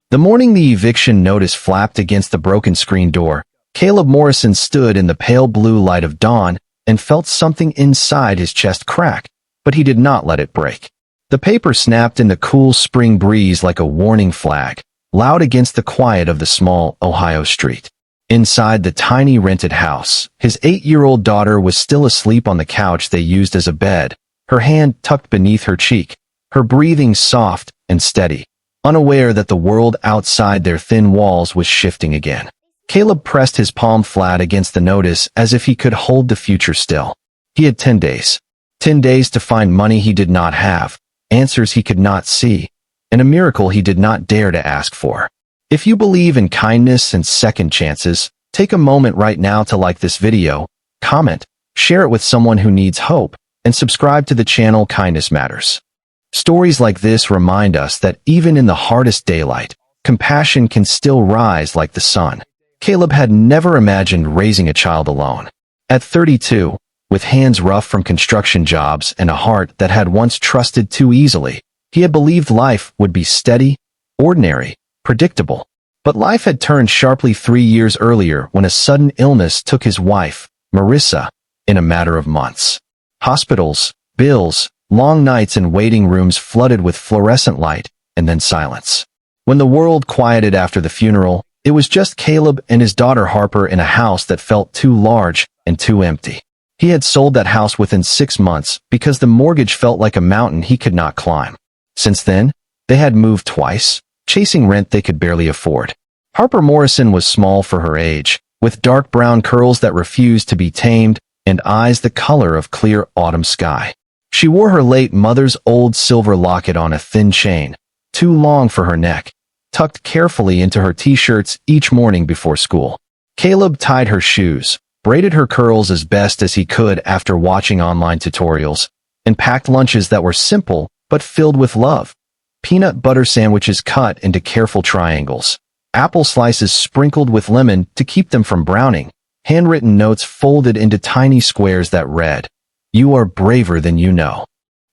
The morning the eviction notice flapped against the broken screen door, Caleb Morrison stood in the pale blue light of dawn and felt something inside his chest crack, but he did not let it break. The paper snapped in the cool spring breeze like a warning flag, loud against the quiet of the small Ohio street. Inside the tiny rented house, his 8-year-old daughter was still asleep on the couch they used as a bed, her hand tucked beneath her cheek, her breathing soft and steady, unaware that the world outside their thin walls was shifting again. Caleb pressed his palm flat against the notice as if he could hold the future still. He had 10 days. 10 days to find money he did not have, answers he could not see, and a miracle he did not dare to ask for. If you believe in kindness and second chances, take a moment right now to like this video, comment, share it with someone who needs hope, and subscribe to the channel Kindness Matters. Stories like this remind us that even in the hardest daylight, compassion can still rise like the sun. Caleb had never imagined raising a child alone. At 32, with hands rough from construction jobs and a heart that had once trusted too easily, he had believed life would be steady, ordinary, predictable. But life had turned sharply 3 years earlier when a sudden illness took his wife, Marissa, in a matter of months. Hospitals, bills, long nights and waiting rooms flooded with fluorescent light, and then silence. When the world quieted after the funeral, it was just Caleb and his daughter Harper in a house that felt too large and too empty. He had sold that house within 6 months because the mortgage felt like a mountain he could not climb. Since then, they had moved twice, chasing rent they could barely afford. Harper Morrison was small for her age, with dark brown curls that refused to be tamed and eyes the color of clear autumn sky. She wore her late mother's old silver locket on a thin chain, too long for her neck, tucked carefully into her t-shirts each morning before school. Caleb tied her shoes, braided her curls as best as he could after watching online tutorials, and packed lunches that were simple but filled with love. Peanut butter sandwiches cut into careful triangles, apple slices sprinkled with lemon to keep them from browning, handwritten notes folded into tiny squares that read, "You are braver than you know."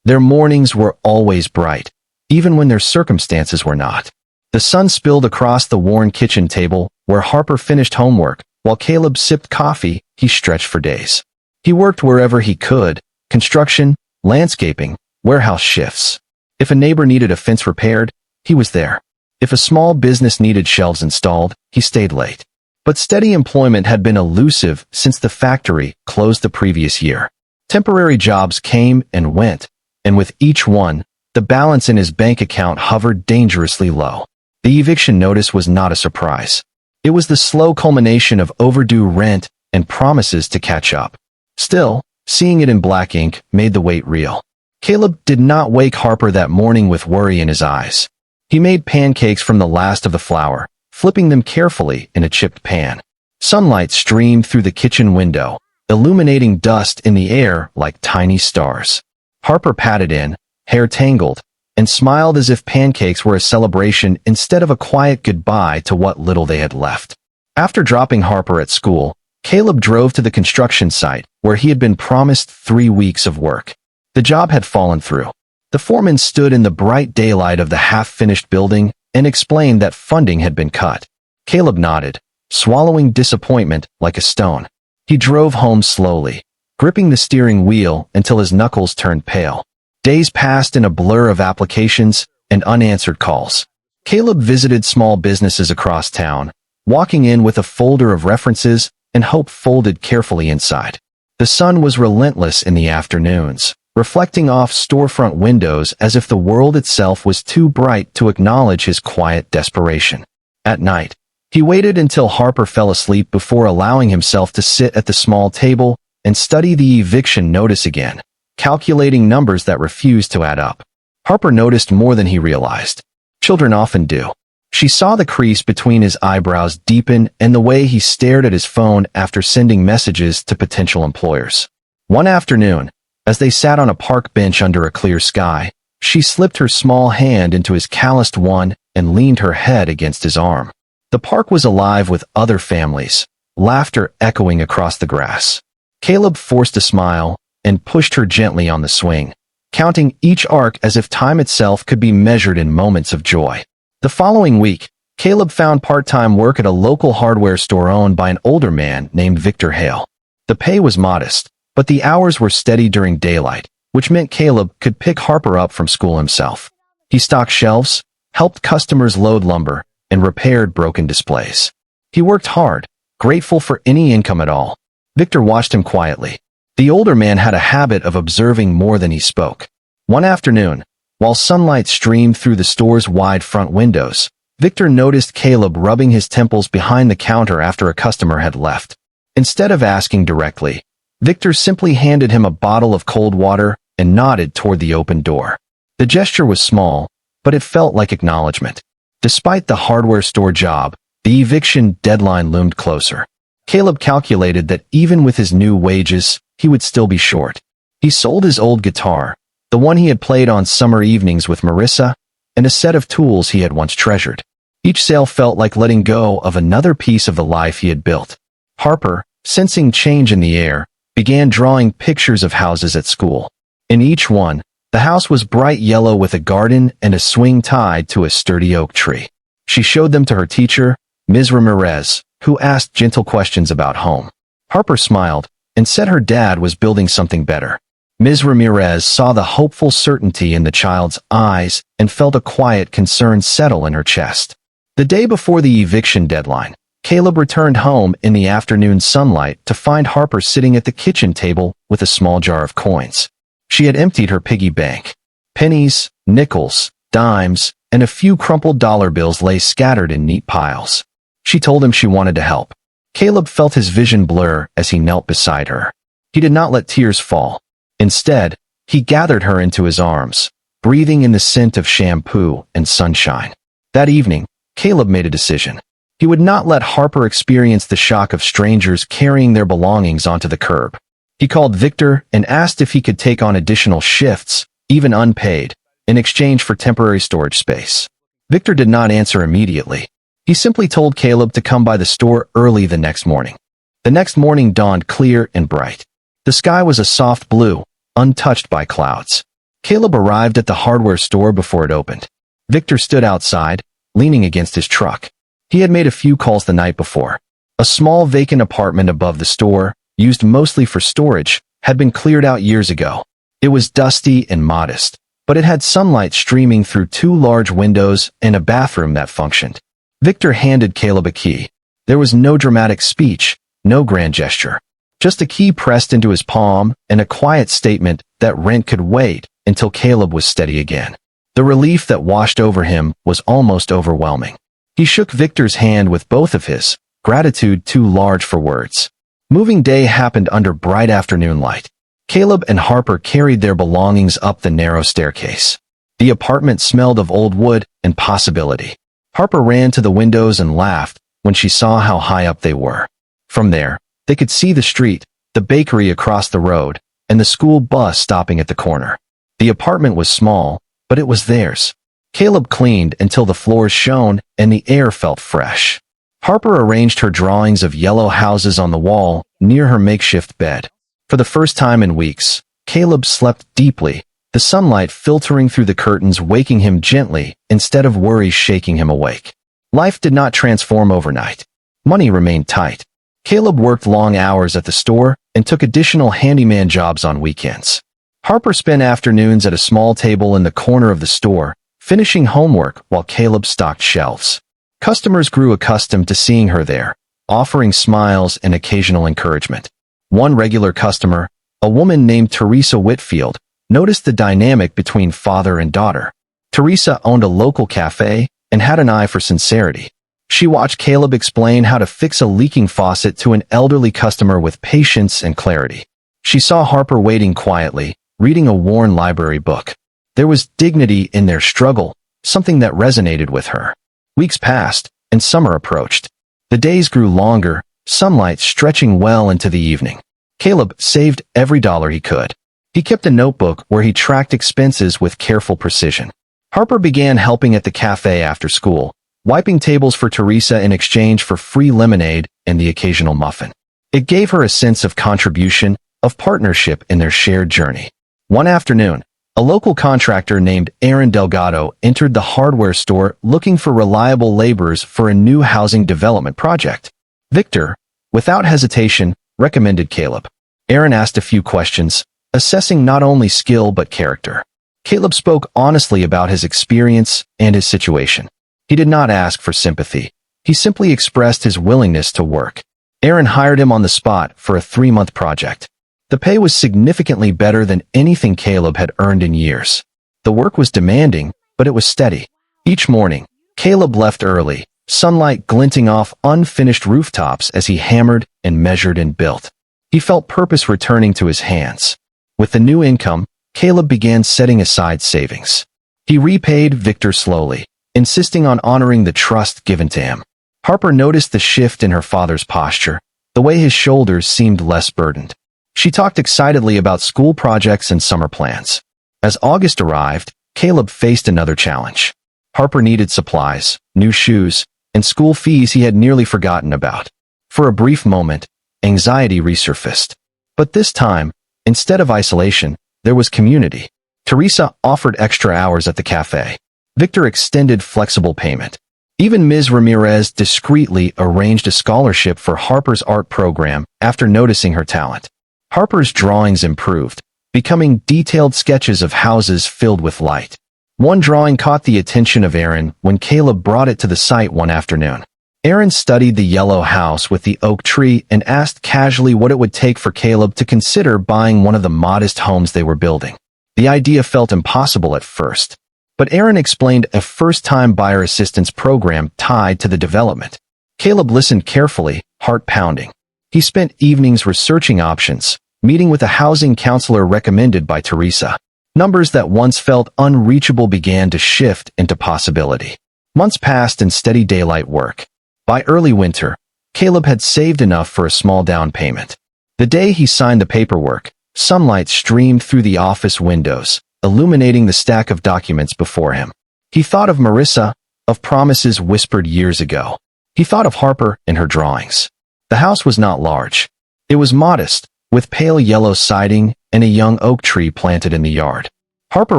Their mornings were always bright, even when their circumstances were not. The sun spilled across the worn kitchen table where Harper finished homework, while Caleb sipped coffee. He stretched for days. He worked wherever he could, construction, landscaping, warehouse shifts. If a neighbor needed a fence repaired, he was there. If a small business needed shelves installed, he stayed late. But steady employment had been elusive since the factory closed the previous year. Temporary jobs came and went, and with each one, the balance in his bank account hovered dangerously low. The eviction notice was not a surprise. It was the slow culmination of overdue rent and promises to catch up. Still, seeing it in black ink made the wait real. Caleb did not wake Harper that morning with worry in his eyes. He made pancakes from the last of the flour, flipping them carefully in a chipped pan. Sunlight streamed through the kitchen window, illuminating dust in the air like tiny stars. Harper patted in, hair tangled, and smiled as if pancakes were a celebration instead of a quiet goodbye to what little they had left. After dropping Harper at school, Caleb drove to the construction site where he had been promised 3 weeks of work. The job had fallen through. The foreman stood in the bright daylight of the half-finished building and explained that funding had been cut. Caleb nodded, swallowing disappointment like a stone. He drove home slowly, gripping the steering wheel until his knuckles turned pale. Days passed in a blur of applications and unanswered calls. Caleb visited small businesses across town, walking in with a folder of references and hope folded carefully inside. The sun was relentless in the afternoons, reflecting off storefront windows as if the world itself was too bright to acknowledge his quiet desperation. At night, he waited until Harper fell asleep before allowing himself to sit at the small table and study the eviction notice again, calculating numbers that refused to add up. Harper noticed more than he realized. Children often do. She saw the crease between his eyebrows deepen and the way he stared at his phone after sending messages to potential employers. One afternoon, as they sat on a park bench under a clear sky, she slipped her small hand into his calloused one and leaned her head against his arm. The park was alive with other families, laughter echoing across the grass. Caleb forced a smile and pushed her gently on the swing, counting each arc as if time itself could be measured in moments of joy. The following week, Caleb found part-time work at a local hardware store owned by an older man named Victor Hale. The pay was modest, but the hours were steady during daylight, which meant Caleb could pick Harper up from school himself. He stocked shelves, helped customers load lumber, and repaired broken displays. He worked hard, grateful for any income at all. Victor watched him quietly. The older man had a habit of observing more than he spoke. One afternoon, while sunlight streamed through the store's wide front windows, Victor noticed Caleb rubbing his temples behind the counter after a customer had left. Instead of asking directly, Victor simply handed him a bottle of cold water and nodded toward the open door. The gesture was small, but it felt like acknowledgement. Despite the hardware store job, the eviction deadline loomed closer. Caleb calculated that even with his new wages, he would still be short. He sold his old guitar, the one he had played on summer evenings with Marissa, and a set of tools he had once treasured. Each sale felt like letting go of another piece of the life he had built. Harper, sensing change in the air, began drawing pictures of houses at school. In each one, the house was bright yellow with a garden and a swing tied to a sturdy oak tree. She showed them to her teacher, Ms. Ramirez, who asked gentle questions about home. Harper smiled and said her dad was building something better. Ms. Ramirez saw the hopeful certainty in the child's eyes and felt a quiet concern settle in her chest. The day before the eviction deadline, Caleb returned home in the afternoon sunlight to find Harper sitting at the kitchen table with a small jar of coins. She had emptied her piggy bank. Pennies, nickels, dimes, and a few crumpled dollar bills lay scattered in neat piles. She told him she wanted to help. Caleb felt his vision blur as he knelt beside her. He did not let tears fall. Instead, he gathered her into his arms, breathing in the scent of shampoo and sunshine. That evening, Caleb made a decision. He would not let Harper experience the shock of strangers carrying their belongings onto the curb. He called Victor and asked if he could take on additional shifts, even unpaid, in exchange for temporary storage space. Victor did not answer immediately. He simply told Caleb to come by the store early the next morning. The next morning dawned clear and bright. The sky was a soft blue, untouched by clouds. Caleb arrived at the hardware store before it opened. Victor stood outside, leaning against his truck. He had made a few calls the night before. A small vacant apartment above the store, used mostly for storage, had been cleared out years ago. It was dusty and modest, but it had sunlight streaming through two large windows and a bathroom that functioned. Victor handed Caleb a key. There was no dramatic speech, no grand gesture. Just a key pressed into his palm and a quiet statement that rent could wait until Caleb was steady again. The relief that washed over him was almost overwhelming. He shook Victor's hand with both of his, gratitude too large for words. Moving day happened under bright afternoon light. Caleb and Harper carried their belongings up the narrow staircase. The apartment smelled of old wood and possibility. Harper ran to the windows and laughed when she saw how high up they were. From there, they could see the street, the bakery across the road, and the school bus stopping at the corner. The apartment was small, but it was theirs. Caleb cleaned until the floors shone and the air felt fresh. Harper arranged her drawings of yellow houses on the wall near her makeshift bed. For the first time in weeks, Caleb slept deeply, the sunlight filtering through the curtains waking him gently instead of worry shaking him awake. Life did not transform overnight. Money remained tight. Caleb worked long hours at the store and took additional handyman jobs on weekends. Harper spent afternoons at a small table in the corner of the store, finishing homework while Caleb stocked shelves. Customers grew accustomed to seeing her there, offering smiles and occasional encouragement. One regular customer, a woman named Teresa Whitfield, noticed the dynamic between father and daughter. Teresa owned a local cafe and had an eye for sincerity. She watched Caleb explain how to fix a leaking faucet to an elderly customer with patience and clarity. She saw Harper waiting quietly, reading a worn library book. There was dignity in their struggle, something that resonated with her. Weeks passed, and summer approached. The days grew longer, sunlight stretching well into the evening. Caleb saved every dollar he could. He kept a notebook where he tracked expenses with careful precision. Harper began helping at the cafe after school, wiping tables for Teresa in exchange for free lemonade and the occasional muffin. It gave her a sense of contribution, of partnership in their shared journey. One afternoon, A local contractor named Aaron Delgado entered the hardware store looking for reliable laborers for a new housing development project. Victor, without hesitation, recommended Caleb. Aaron asked a few questions, assessing not only skill but character. Caleb spoke honestly about his experience and his situation. He did not ask for sympathy. He simply expressed his willingness to work. Aaron hired him on the spot for a 3-month project. The pay was significantly better than anything Caleb had earned in years. The work was demanding, but it was steady. Each morning, Caleb left early, sunlight glinting off unfinished rooftops as he hammered and measured and built. He felt purpose returning to his hands. With the new income, Caleb began setting aside savings. He repaid Victor slowly, insisting on honoring the trust given to him. Harper noticed the shift in her father's posture, the way his shoulders seemed less burdened. She talked excitedly about school projects and summer plans. As August arrived, Caleb faced another challenge. Harper needed supplies, new shoes, and school fees he had nearly forgotten about. For a brief moment, anxiety resurfaced. But this time, instead of isolation, there was community. Teresa offered extra hours at the cafe. Victor extended flexible payment. Even Ms. Ramirez discreetly arranged a scholarship for Harper's art program after noticing her talent. Harper's drawings improved, becoming detailed sketches of houses filled with light. One drawing caught the attention of Aaron when Caleb brought it to the site one afternoon. Aaron studied the yellow house with the oak tree and asked casually what it would take for Caleb to consider buying one of the modest homes they were building. The idea felt impossible at first, but Aaron explained a first-time buyer assistance program tied to the development. Caleb listened carefully, heart pounding. He spent evenings researching options, meeting with a housing counselor recommended by Teresa. Numbers that once felt unreachable began to shift into possibility. Months passed in steady daylight work. By early winter, Caleb had saved enough for a small down payment. The day he signed the paperwork, sunlight streamed through the office windows, illuminating the stack of documents before him. He thought of Marissa, of promises whispered years ago. He thought of Harper and her drawings. The house was not large. It was modest, with pale yellow siding and a young oak tree planted in the yard. Harper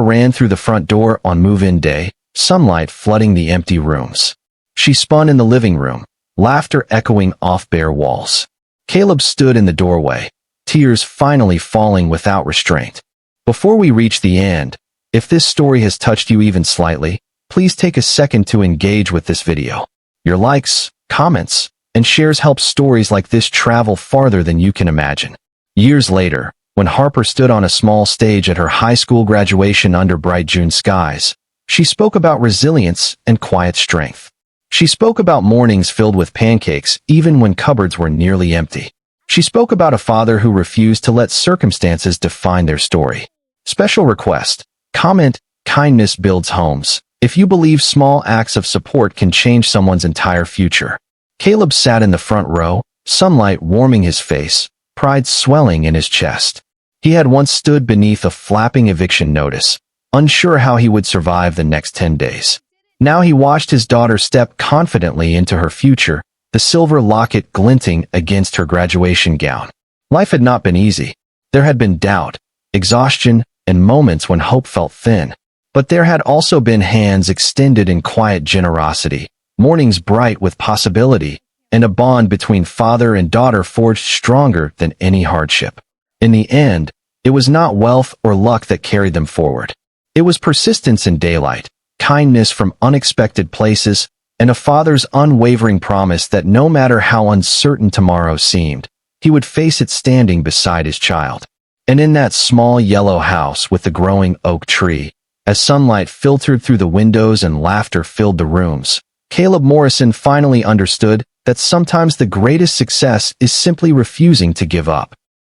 ran through the front door on move-in day, sunlight flooding the empty rooms. She spun in the living room, laughter echoing off bare walls. Caleb stood in the doorway, tears finally falling without restraint. Before we reach the end, if this story has touched you even slightly, please take a second to engage with this video. Your likes, comments, and shares help stories like this travel farther than you can imagine. Years later, when Harper stood on a small stage at her high school graduation under bright June skies, she spoke about resilience and quiet strength. She spoke about mornings filled with pancakes even when cupboards were nearly empty. She spoke about a father who refused to let circumstances define their story. Special request. Comment, kindness builds homes. If you believe small acts of support can change someone's entire future. Caleb sat in the front row, sunlight warming his face, pride swelling in his chest. He had once stood beneath a flapping eviction notice, unsure how he would survive the next 10 days. Now he watched his daughter step confidently into her future, the silver locket glinting against her graduation gown. Life had not been easy. There had been doubt, exhaustion, and moments when hope felt thin. But there had also been hands extended in quiet generosity, mornings bright with possibility, and a bond between father and daughter forged stronger than any hardship. In the end, it was not wealth or luck that carried them forward. It was persistence in daylight, kindness from unexpected places, and a father's unwavering promise that no matter how uncertain tomorrow seemed, he would face it standing beside his child. And in that small yellow house with the growing oak tree, as sunlight filtered through the windows and laughter filled the rooms, Caleb Morrison finally understood that sometimes the greatest success is simply refusing to give up.